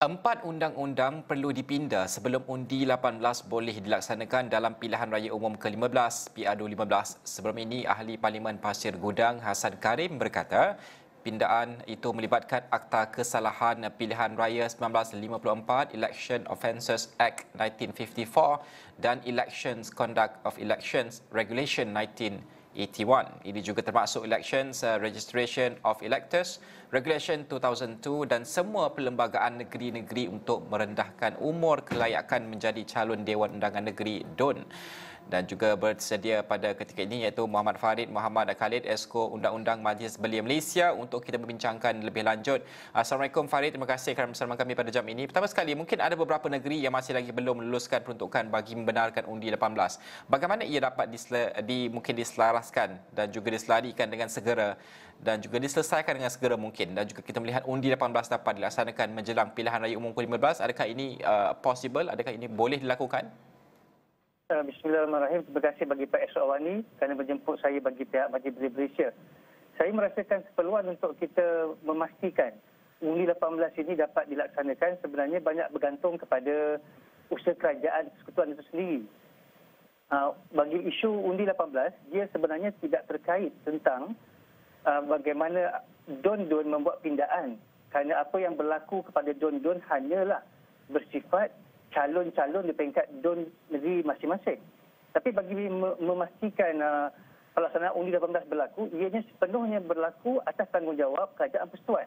Empat undang-undang perlu dipinda sebelum undi 18 boleh dilaksanakan dalam pilihan raya umum ke-15 PRU15. Sebelum ini, Ahli Parlimen Pasir Gudang Hassan Karim berkata, pindaan itu melibatkan Akta Kesalahan Pilihan Raya 1954, Election Offences Act 1954 dan Elections Conduct of Elections Regulation 1981. Ini juga termasuk Elections Registration of Electors Regulation 2002 dan semua perlembagaan negeri-negeri untuk merendahkan umur kelayakan menjadi calon Dewan Undangan Negeri DUN. Dan juga bersedia pada ketika ini iaitu Muhammad Farid Muhammad Khalid, Esko Undang-Undang Majlis Belia Malaysia untuk kita membincangkan lebih lanjut. Assalamualaikum Farid, terima kasih kerana bersama kami pada jam ini. Pertama sekali, mungkin ada beberapa negeri yang masih lagi belum meluluskan peruntukan bagi membenarkan undi 18. Bagaimana ia dapat mungkin diselaraskan dan juga diselarikan dengan segera dan juga diselesaikan dengan segera mungkin, dan juga kita melihat undi 18 dapat dilaksanakan menjelang pilihan raya umum ke-15. Adakah ini possible? Adakah ini boleh dilakukan? Bismillahirrahmanirrahim. Terima kasih bagi Pak Esok Awani kerana menjemput saya bagi pihak Majlis Belia Malaysia. Saya merasakan keperluan untuk kita memastikan undi 18 ini dapat dilaksanakan sebenarnya banyak bergantung kepada usaha kerajaan persekutuan itu sendiri. Bagi isu undi 18, dia sebenarnya tidak terkait tentang bagaimana DUN-DUN membuat pindaan, kerana apa yang berlaku kepada DUN-DUN hanyalah bersifat calon-calon di peringkat DUN negeri masing-masing. Tapi bagi memastikan pelaksanaan undi 18 berlaku, ianya sepenuhnya berlaku atas tanggungjawab kerajaan persekutuan.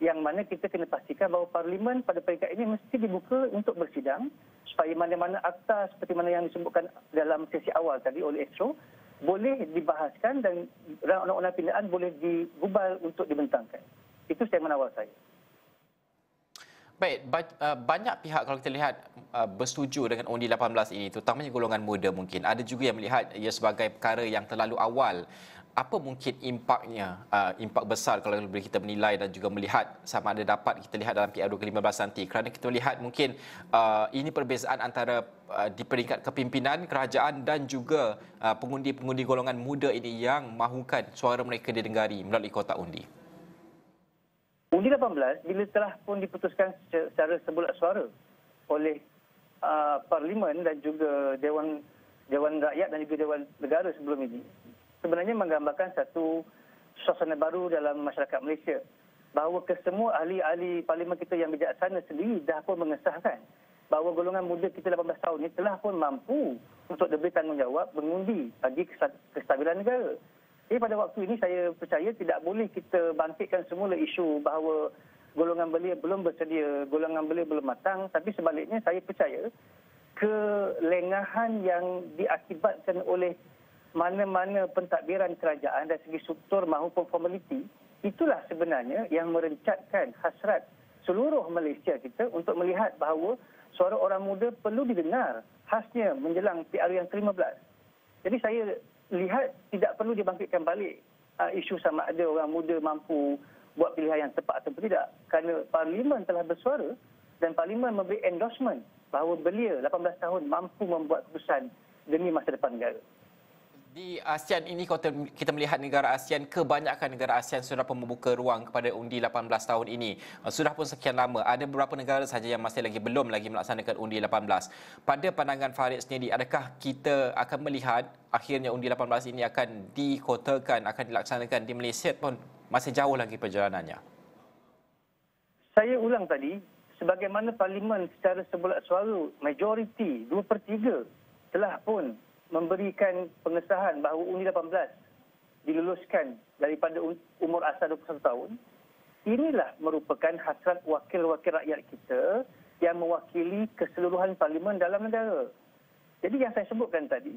Yang mana kita kena pastikan bahawa Parlimen pada peringkat ini mesti dibuka untuk bersidang supaya mana-mana akta seperti mana yang disebutkan dalam sesi awal tadi oleh Esro boleh dibahaskan dan undang-undang pindaan boleh digubal untuk dibentangkan. Itu statement awal saya. Baik, banyak pihak kalau kita lihat bersetuju dengan undi 18 ini, terutamanya golongan muda mungkin. Ada juga yang melihat ia sebagai perkara yang terlalu awal. Apa mungkin impaknya, impak besar kalau kita menilai dan juga melihat sama ada dapat kita lihat dalam PRU ke-15 nanti. Kerana kita lihat mungkin ini perbezaan antara di peringkat kepimpinan kerajaan dan juga pengundi-pengundi golongan muda ini yang mahukan suara mereka didengari melalui kotak undi. Undi 18 bila telah pun diputuskan secara sebulat suara oleh Parlimen dan juga Dewan Rakyat dan juga Dewan Negara sebelum ini, sebenarnya menggambarkan satu suasana baru dalam masyarakat Malaysia. Bahawa kesemua ahli-ahli Parlimen kita yang bijaksana sendiri dah pun mengesahkan bahawa golongan muda kita 18 tahun ini telah pun mampu untuk diberi tanggungjawab mengundi bagi kestabilan negara. Jadi pada waktu ini saya percaya tidak boleh kita bangkitkan semula isu bahawa golongan belia belum bersedia, golongan belia belum matang. Tapi sebaliknya saya percaya kelengahan yang diakibatkan oleh mana-mana pentadbiran kerajaan dari segi struktur maupun formaliti, itulah sebenarnya yang merencatkan hasrat seluruh Malaysia kita untuk melihat bahawa suara orang muda perlu didengar khasnya menjelang PRU yang ke-15. Jadi saya lihat tidak perlu dibangkitkan balik isu sama ada orang muda mampu buat pilihan yang tepat atau tidak. Kerana Parlimen telah bersuara dan Parlimen memberi endorsement bahawa belia 18 tahun mampu membuat keputusan demi masa depan negara. Di ASEAN ini, kalau kita melihat negara ASEAN, kebanyakan negara ASEAN sudah pun membuka ruang kepada undi 18 tahun ini. Sudah pun sekian lama. Ada beberapa negara sahaja yang masih belum melaksanakan undi 18. Pada pandangan Farid sendiri, adakah kita akan melihat akhirnya undi 18 ini akan dikotakan, akan dilaksanakan di Malaysia pun masih jauh lagi perjalanannya? Saya ulang tadi, sebagaimana Parlimen secara sebulat suara, majoriti 2/3 telah pun memberikan pengesahan bahawa undi 18 diluluskan daripada umur asal 21 tahun. Inilah merupakan hasrat wakil-wakil rakyat kita yang mewakili keseluruhan Parlimen dalam negara. Jadi yang saya sebutkan tadi,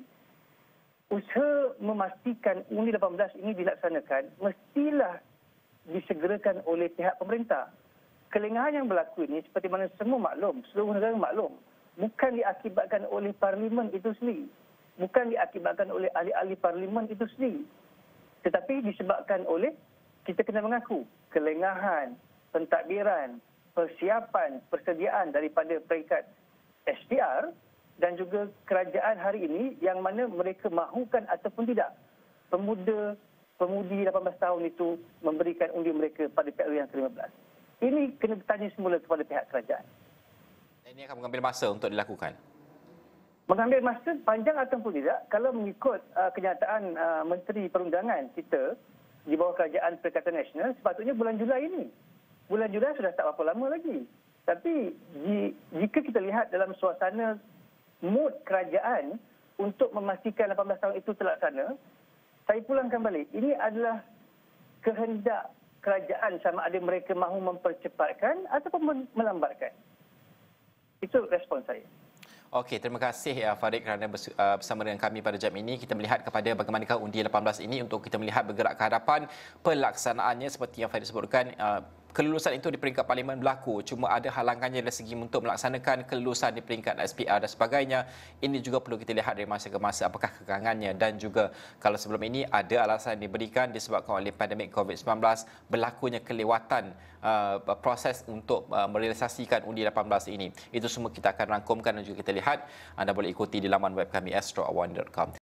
usaha memastikan undi 18 ini dilaksanakan mestilah disegerakan oleh pihak pemerintah. Kelengahan yang berlaku ini seperti mana semua maklum, seluruh negara maklum, bukan diakibatkan oleh Parlimen itu sendiri. Bukan diakibatkan oleh ahli-ahli Parlimen itu sendiri. Tetapi disebabkan oleh, kita kena mengaku, kelengahan, pentadbiran, persiapan, persediaan daripada peringkat SPR dan juga kerajaan hari ini yang mana mereka mahukan ataupun tidak pemudi 18 tahun itu memberikan undi mereka pada PRU yang ke-15. Ini kena bertanya semula kepada pihak kerajaan. Ini akan mengambil masa untuk dilakukan. Mengambil masa panjang ataupun tidak, kalau mengikut kenyataan Menteri Perundangan kita di bawah Kerajaan Perikatan Nasional, sepatutnya bulan Julai ini. Bulan Julai sudah tak berapa lama lagi. Tapi jika kita lihat dalam suasana mood kerajaan untuk memastikan 18 tahun itu terlaksana, saya pulangkan balik. Ini adalah kehendak kerajaan sama ada mereka mahu mempercepatkan ataupun melambatkan. Itu respon saya. Okey, terima kasih Farid kerana bersama dengan kami pada jam ini. Kita melihat kepada bagaimanakah undi 18 ini untuk kita melihat bergerak ke hadapan pelaksanaannya seperti yang Farid sebutkan. Kelulusan itu di peringkat parlimen berlaku, cuma ada halangannya dari segi untuk melaksanakan kelulusan di peringkat SPR dan sebagainya. Ini juga perlu kita lihat dari masa ke masa apakah kekangannya, dan juga kalau sebelum ini ada alasan diberikan disebabkan oleh pandemik COVID-19 berlakunya kelewatan proses untuk merealisasikan undi 18 ini. Itu semua kita akan rangkumkan dan juga kita lihat. Anda boleh ikuti di laman web kami astro.awon.com.